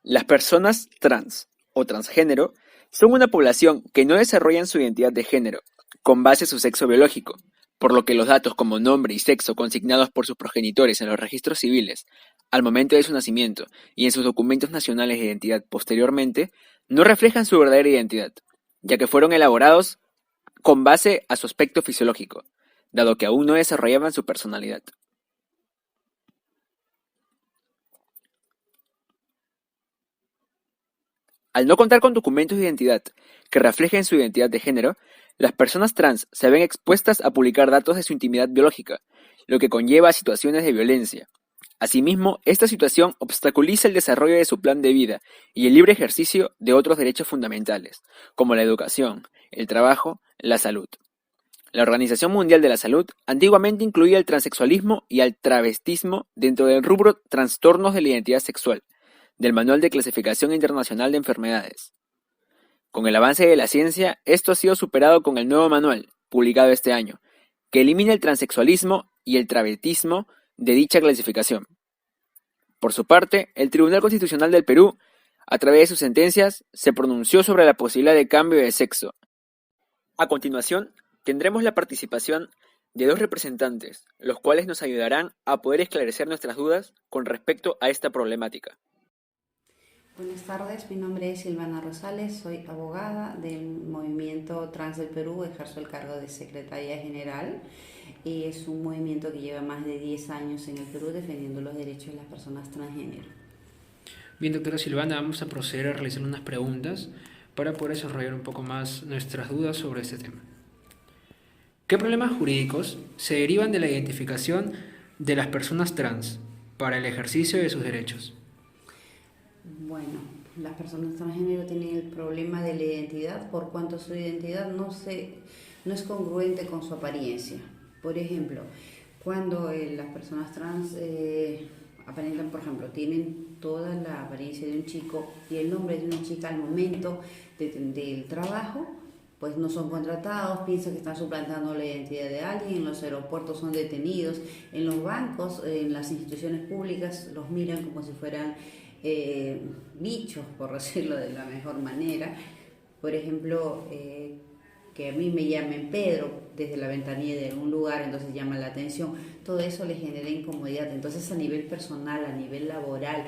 Las personas trans o transgénero son una población que no desarrollan su identidad de género con base a su sexo biológico, por lo que los datos como nombre y sexo consignados por sus progenitores en los registros civiles al momento de su nacimiento y en sus documentos nacionales de identidad posteriormente no reflejan su verdadera identidad, ya que fueron elaborados con base a su aspecto fisiológico, dado que aún no desarrollaban su personalidad. Al no contar con documentos de identidad que reflejen su identidad de género, las personas trans se ven expuestas a publicar datos de su intimidad biológica, lo que conlleva a situaciones de violencia. Asimismo, esta situación obstaculiza el desarrollo de su plan de vida y el libre ejercicio de otros derechos fundamentales, como la educación, el trabajo, la salud. La Organización Mundial de la Salud antiguamente incluía el transexualismo y el travestismo dentro del rubro trastornos de la identidad sexual, del Manual de Clasificación Internacional de Enfermedades. Con el avance de la ciencia, esto ha sido superado con el nuevo manual, publicado este año, que elimina el transexualismo y el travestismo de dicha clasificación. Por su parte, el Tribunal Constitucional del Perú, a través de sus sentencias, se pronunció sobre la posibilidad de cambio de sexo. A continuación, tendremos la participación de dos representantes, los cuales nos ayudarán a poder esclarecer nuestras dudas con respecto a esta problemática. Buenas tardes, mi nombre es Silvana Rosales, soy abogada del Movimiento Trans del Perú, ejerzo el cargo de secretaria general y es un movimiento que lleva más de 10 años en el Perú defendiendo los derechos de las personas transgénero. Bien, doctora Silvana, vamos a proceder a realizar unas preguntas para poder desarrollar un poco más nuestras dudas sobre este tema. ¿Qué problemas jurídicos se derivan de la identificación de las personas trans para el ejercicio de sus derechos? Bueno, las personas transgénero tienen el problema de la identidad por cuanto su identidad no es congruente con su apariencia. Por ejemplo, cuando las personas trans aparentan, por ejemplo, tienen toda la apariencia de un chico y el nombre de una chica al momento del trabajo, pues no son contratados, piensan que están suplantando la identidad de alguien, en los aeropuertos son detenidos, en los bancos, en las instituciones públicas los miran como si fueran bichos, por decirlo de la mejor manera. Por ejemplo, que a mí me llamen Pedro desde la ventanilla de un lugar, entonces llama la atención. Todo eso les genera incomodidad. Entonces, a nivel personal, a nivel laboral,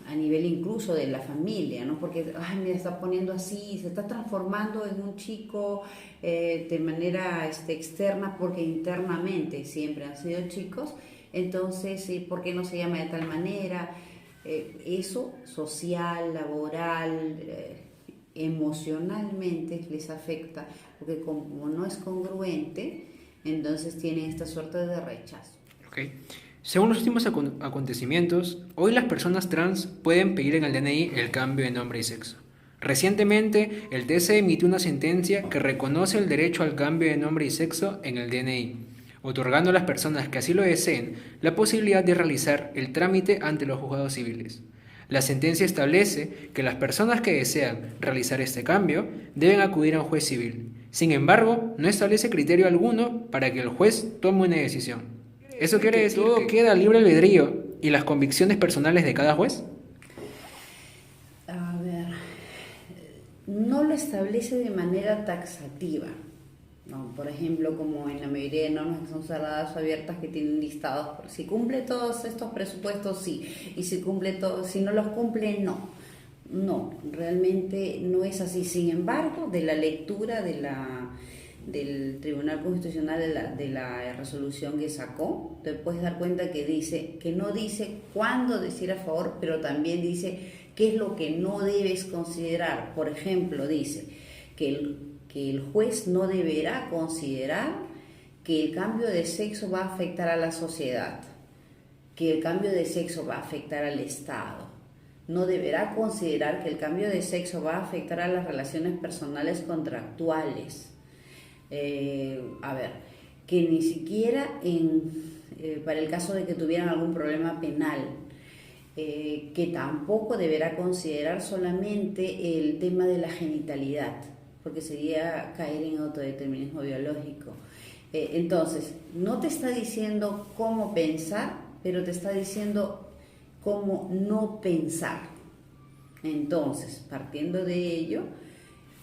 a nivel incluso de la familia, ¿no? Porque, ay, me está poniendo así, se está transformando en un chico de manera externa, porque internamente siempre han sido chicos. Entonces, ¿por qué no se llama de tal manera? Eso social, laboral, emocionalmente les afecta, porque como no es congruente, entonces tienen esta suerte de rechazo. Okay. Según los últimos acontecimientos, hoy las personas trans pueden pedir en el DNI el cambio de nombre y sexo. Recientemente, el TC emitió una sentencia que reconoce el derecho al cambio de nombre y sexo en el DNI, otorgando a las personas que así lo deseen la posibilidad de realizar el trámite ante los juzgados civiles. La sentencia establece que las personas que desean realizar este cambio deben acudir a un juez civil. Sin embargo, no establece criterio alguno para que el juez tome una decisión. ¿Eso quiere decir que todo queda libre albedrío y las convicciones personales de cada juez? A ver, no lo establece de manera taxativa, ¿no? Por ejemplo, como en la mayoría de normas que son cerradas o abiertas, que tienen listados, si cumple todos estos presupuestos, sí, y si cumple todos, si no los cumple, no. No, realmente no es así. Sin embargo, de la lectura del Tribunal Constitucional de la resolución que sacó, te puedes dar cuenta que no dice cuándo decir a favor, pero también dice qué es lo que no debes considerar. Por ejemplo, dice que el juez no deberá considerar que el cambio de sexo va a afectar a la sociedad, que el cambio de sexo va a afectar al Estado. No deberá considerar que el cambio de sexo va a afectar a las relaciones personales contractuales. Que ni siquiera para el caso de que tuvieran algún problema penal, que tampoco deberá considerar solamente el tema de la genitalidad, porque sería caer en autodeterminismo biológico. Entonces, no te está diciendo cómo pensar, pero te está diciendo cómo no pensar. Entonces, partiendo de ello,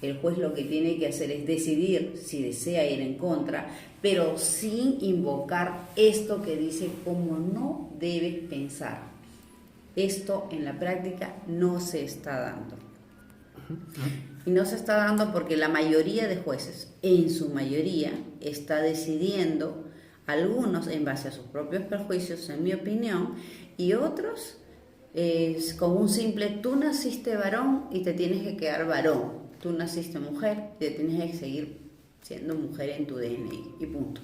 el juez lo que tiene que hacer es decidir si desea ir en contra, pero sin invocar esto que dice cómo no debe pensar. Esto en la práctica no se está dando. Y no se está dando porque la mayoría de jueces, en su mayoría, está decidiendo, algunos en base a sus propios prejuicios, en mi opinión, y otros con un simple, tú naciste varón y te tienes que quedar varón, tú naciste mujer y te tienes que seguir siendo mujer en tu DNI, y punto.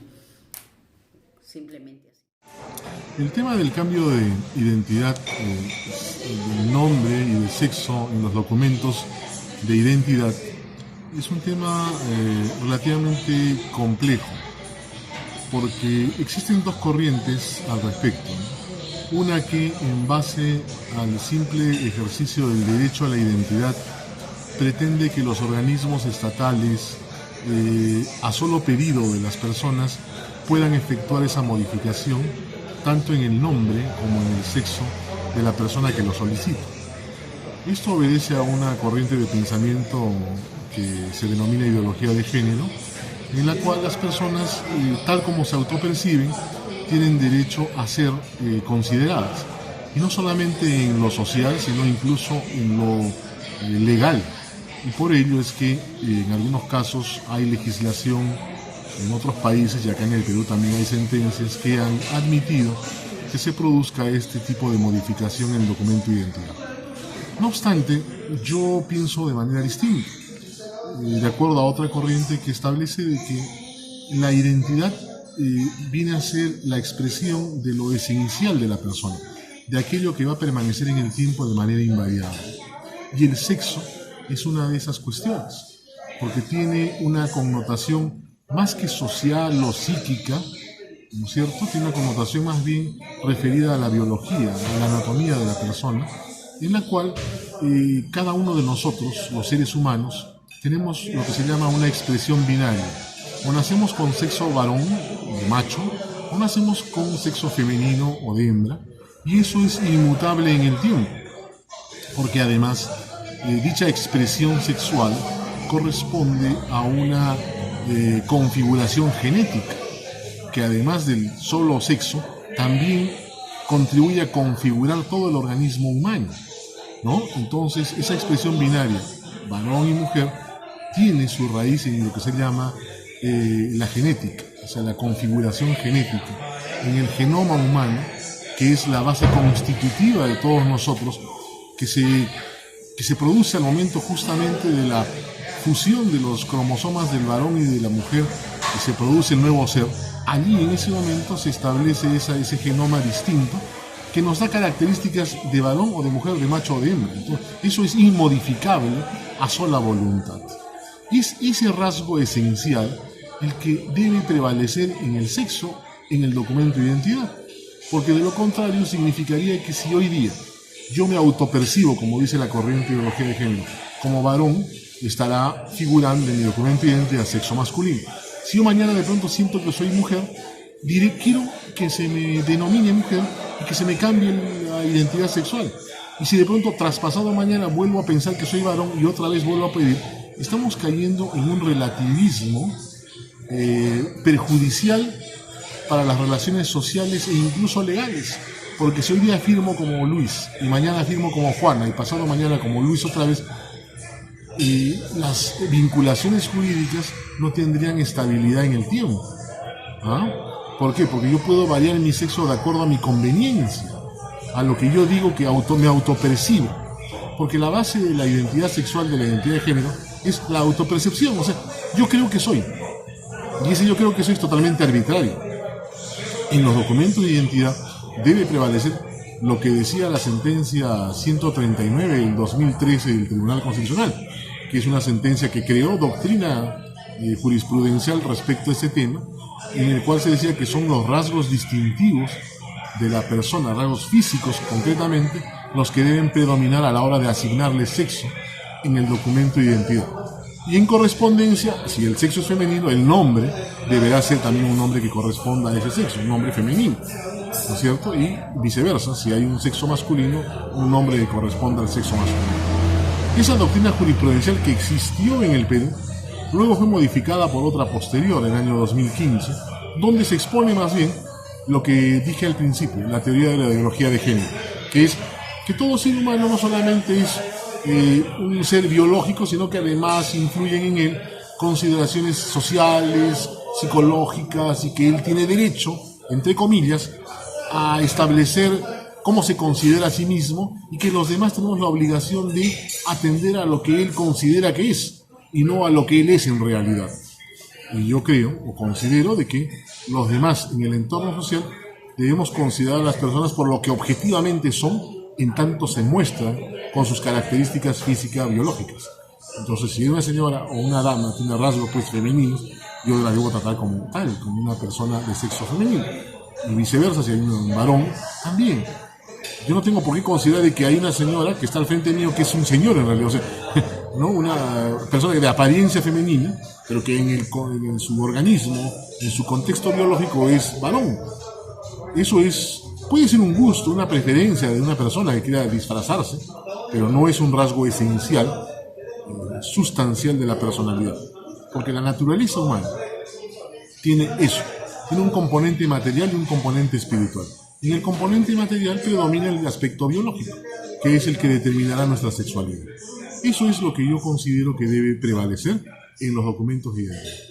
Simplemente así. El tema del cambio de identidad, de nombre y de sexo en los documentos de identidad es un tema relativamente complejo, porque existen dos corrientes al respecto. Una que, en base al simple ejercicio del derecho a la identidad, pretende que los organismos estatales, a solo pedido de las personas, puedan efectuar esa modificación tanto en el nombre como en el sexo de la persona que lo solicita. Esto obedece a una corriente de pensamiento que se denomina ideología de género, en la cual las personas, tal como se autoperciben, tienen derecho a ser consideradas, y no solamente en lo social, sino incluso en lo legal. Y por ello es que en algunos casos hay legislación en otros países, y acá en el Perú también hay sentencias que han admitido que se produzca este tipo de modificación en el documento de identidad. No obstante, yo pienso de manera distinta, de acuerdo a otra corriente que establece de que la identidad viene a ser la expresión de lo esencial de la persona, de aquello que va a permanecer en el tiempo de manera invariable. Y el sexo es una de esas cuestiones, porque tiene una connotación más que social o psíquica, ¿no es cierto? Tiene una connotación más bien referida a la biología, a la anatomía de la persona, en la cual cada uno de nosotros, los seres humanos, tenemos lo que se llama una expresión binaria. O nacemos con sexo varón, de macho, o nacemos con sexo femenino o de hembra, y eso es inmutable en el tiempo, porque además dicha expresión sexual corresponde a una configuración genética, que además del solo sexo, también contribuye a configurar todo el organismo humano, ¿no? Entonces, esa expresión binaria, varón y mujer, tiene su raíz en lo que se llama la genética, o sea, la configuración genética en el genoma humano, que es la base constitutiva de todos nosotros, que se produce al momento justamente de la fusión de los cromosomas del varón y de la mujer, que se produce el nuevo ser. Allí en ese momento se establece ese genoma distinto que nos da características de varón o de mujer, de macho o de hembra. Entonces, eso es inmodificable a sola voluntad. Y es ese rasgo esencial el que debe prevalecer en el sexo, en el documento de identidad, porque de lo contrario significaría que si hoy día yo me autopercibo, como dice la corriente de ideología de género, como varón, estará figurando en mi documento de identidad sexo masculino. Si yo mañana de pronto siento que soy mujer, diré, quiero que se me denomine mujer y que se me cambie la identidad sexual. Y si de pronto traspasado mañana vuelvo a pensar que soy varón y otra vez vuelvo a pedir, estamos cayendo en un relativismo perjudicial para las relaciones sociales e incluso legales. Porque si hoy día afirmo como Luis y mañana afirmo como Juana y pasado mañana como Luis otra vez, las vinculaciones jurídicas no tendrían estabilidad en el tiempo. ¿Ah? ¿Por qué? Porque yo puedo variar mi sexo de acuerdo a mi conveniencia, a lo que yo digo que me autopercibo. Porque la base de la identidad sexual, de la identidad de género, es la autopercepción. O sea, yo creo que soy. Y ese yo creo que soy es totalmente arbitrario. En los documentos de identidad debe prevalecer lo que decía la sentencia 139 del 2013 del Tribunal Constitucional, que es una sentencia que creó doctrina jurisprudencial respecto a este tema, en el cual se decía que son los rasgos distintivos de la persona, rasgos físicos concretamente, los que deben predominar a la hora de asignarle sexo en el documento de identidad. Y en correspondencia, si el sexo es femenino, el nombre deberá ser también un nombre que corresponda a ese sexo, un nombre femenino. ¿no es cierto? Y viceversa, si hay un sexo masculino, un nombre que corresponda al sexo masculino. Esa doctrina jurisprudencial que existió en el Perú, luego fue modificada por otra posterior, en el año 2015, donde se expone más bien lo que dije al principio, la teoría de la ideología de género, que es que todo ser humano no solamente es un ser biológico, sino que además influyen en él consideraciones sociales, psicológicas, y que él tiene derecho, entre comillas, a establecer cómo se considera a sí mismo, y que los demás tenemos la obligación de atender a lo que él considera que es y no a lo que él es en realidad. Y yo creo o considero de que los demás en el entorno social debemos considerar a las personas por lo que objetivamente son, en tanto se muestran con sus características físicas biológicas. Entonces, si una señora o una dama tiene rasgos pues femeninos, yo la debo tratar como tal, como una persona de sexo femenino. Y viceversa, si hay un varón, también. Yo no tengo por qué considerar de que hay una señora que está al frente mío que es un señor en realidad, o sea, ¿no? Una persona de apariencia femenina, pero que en su organismo, en su contexto biológico es varón. Eso puede ser un gusto, una preferencia de una persona que quiera disfrazarse, pero no es un rasgo esencial, sustancial de la personalidad. Porque la naturaleza humana tiene eso, tiene un componente material y un componente espiritual. En el componente material predomina el aspecto biológico, que es el que determinará nuestra sexualidad. Eso es lo que yo considero que debe prevalecer en los documentos de identidad.